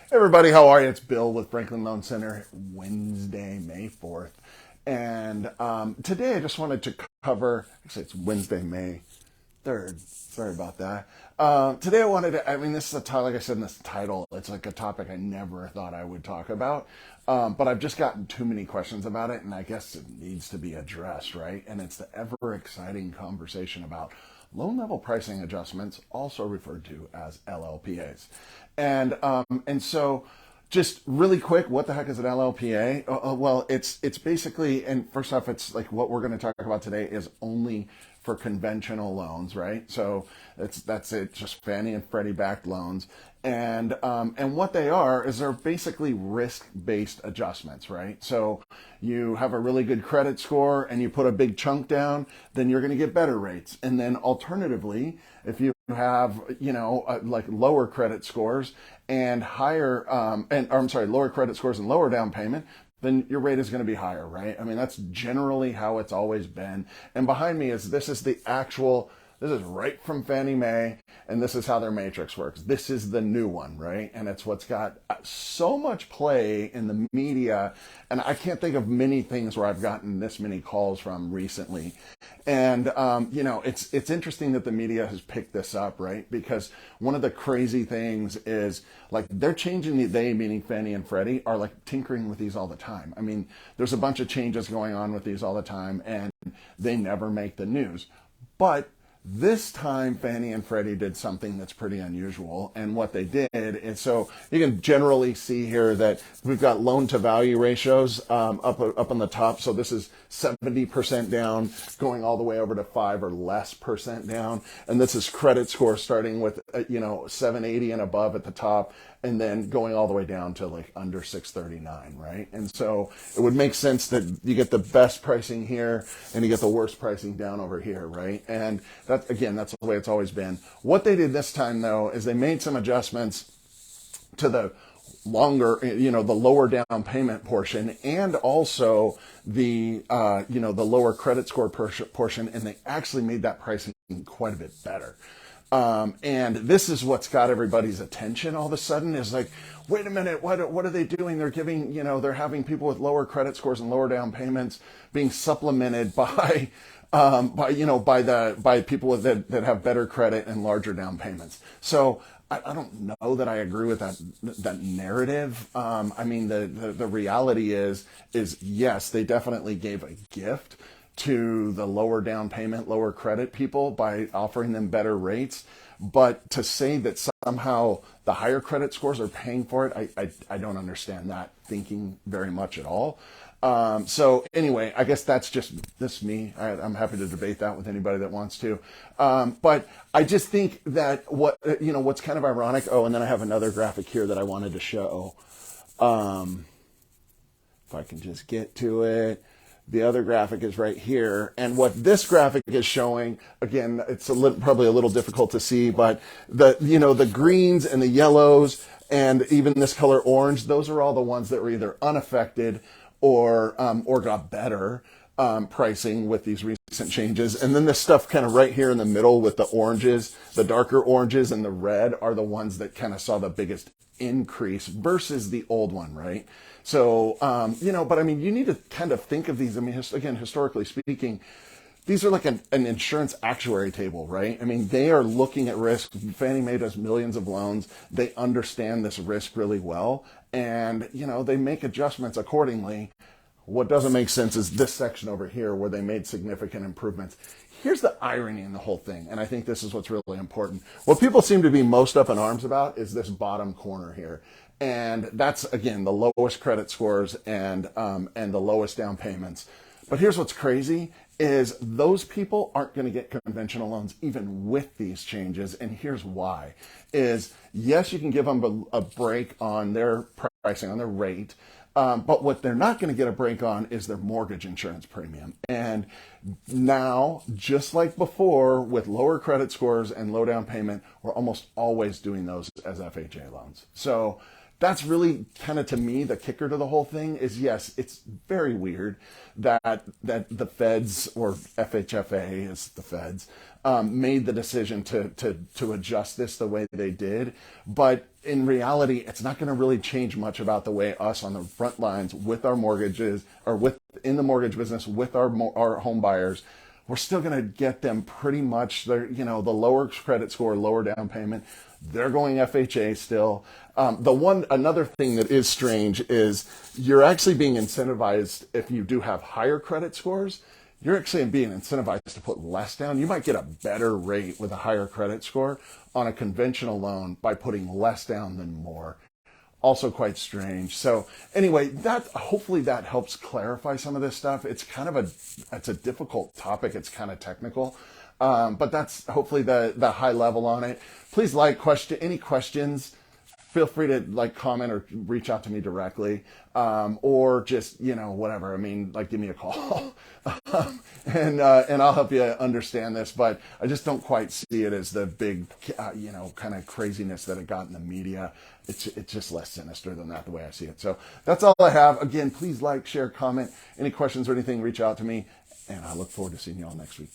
Hey everybody, how are you? It's Bill with Franklin Loan Center, Wednesday, May 4th. And today I just wanted to cover, actually, it's Wednesday, May 3rd. Sorry about that. Today I wanted to, this is a topic, like I said in this title, it's like a topic I never thought I would talk about. But I've just gotten too many questions about it, and I guess it needs to be addressed, right? And it's the ever exciting conversation about loan level pricing adjustments, also referred to as LLPAs. And so just really quick, what the heck is an LLPA? Well, it's basically, and first off, it's like what we're going to talk about today is only for conventional loans, right? So that's it, just Fannie and Freddie backed loans, and what they are is they're basically risk based adjustments, right? So you have a really good credit score and you put a big chunk down, then you're going to get better rates, and then alternatively, if you have like lower credit scores and higher lower credit scores and lower down payment, then your rate is going to be higher, right? That's generally how it's always been. And behind me is this is right from Fannie Mae, and this is how their matrix works. This is the new one, right? And it's what's got so much play in the media, and I can't think of many things where I've gotten this many calls from recently. And it's interesting that the media has picked this up, right? Because one of the crazy things is like they're changing they, meaning Fannie and Freddie, are like tinkering with these all the time. There's a bunch of changes going on with these all the time, and they never make the news. But this time, Fannie and Freddie did something that's pretty unusual, and what they did is, so you can generally see here that we've got loan to value ratios up on the top. So this is 70% down, going all the way over to 5 or less percent down, and this is credit score starting with 780 and above at the top, and then going all the way down to like under 639, right? And so it would make sense that you get the best pricing here and you get the worst pricing down over here, right? And that's the way it's always been. What they did this time though is they made some adjustments to the lower down payment portion, and also the lower credit score portion, and they actually made that pricing quite a bit better. And this is what's got everybody's attention all of a sudden, is like, wait a minute, what are they doing? They're giving, they're having people with lower credit scores and lower down payments being supplemented by people that have better credit and larger down payments. So I don't know that I agree with that narrative. The reality is yes, they definitely gave a gift to the lower down payment, lower credit people by offering them better rates. But to say that somehow the higher credit scores are paying for it, I don't understand that thinking very much at all. So anyway, I guess that's just me. I'm happy to debate that with anybody that wants to. But I just think that what's kind of ironic. Oh, and then I have another graphic here that I wanted to show. If I can just get to it. The other graphic is right here, and what this graphic is showing, again, it's probably a little difficult to see, but the greens and the yellows and even this color orange, those are all the ones that were either unaffected or got better pricing with these recent changes. And then this stuff kind of right here in the middle with the oranges, the darker oranges and the red, are the ones that kind of saw the biggest increase versus the old one, right? So, but you need to kind of think of these. Again, historically speaking, these are like an insurance actuary table, right? They are looking at risk. Fannie Mae does millions of loans. They understand this risk really well, and they make adjustments accordingly. What doesn't make sense is this section over here where they made significant improvements. Here's the irony in the whole thing, and I think this is what's really important. What people seem to be most up in arms about is this bottom corner here. And that's, again, the lowest credit scores and the lowest down payments. But here's what's crazy is those people aren't going to get conventional loans even with these changes. And here's why. Is yes, you can give them a break on their pricing, on their rate. But what they're not going to get a break on is their mortgage insurance premium. And now, just like before, with lower credit scores and low down payment, we're almost always doing those as FHA loans. So that's really kind of, to me, the kicker to the whole thing is, yes, it's very weird that the feds, or FHFA is the feds, made the decision to adjust this the way they did. But in reality, it's not going to really change much about the way us on the front lines with our mortgages, or with in the mortgage business with our home buyers, we're still going to get them pretty much their, the lower credit score, lower down payment. They're going FHA still. Another thing that is strange is you're actually being incentivized if you do have higher credit scores. You're actually being incentivized to put less down. You might get a better rate with a higher credit score on a conventional loan by putting less down than more. Also quite strange. So anyway, hopefully that helps clarify some of this stuff. It's a difficult topic. It's kind of technical, but that's hopefully the high level on it. Please any questions. Feel free to comment or reach out to me directly, or just whatever. I mean, give me a call, and I'll help you understand this. But I just don't quite see it as the big kind of craziness that it got in the media. It's just less sinister than that, the way I see it. So that's all I have. Again, please share, comment. Any questions or anything, reach out to me, and I look forward to seeing you all next week.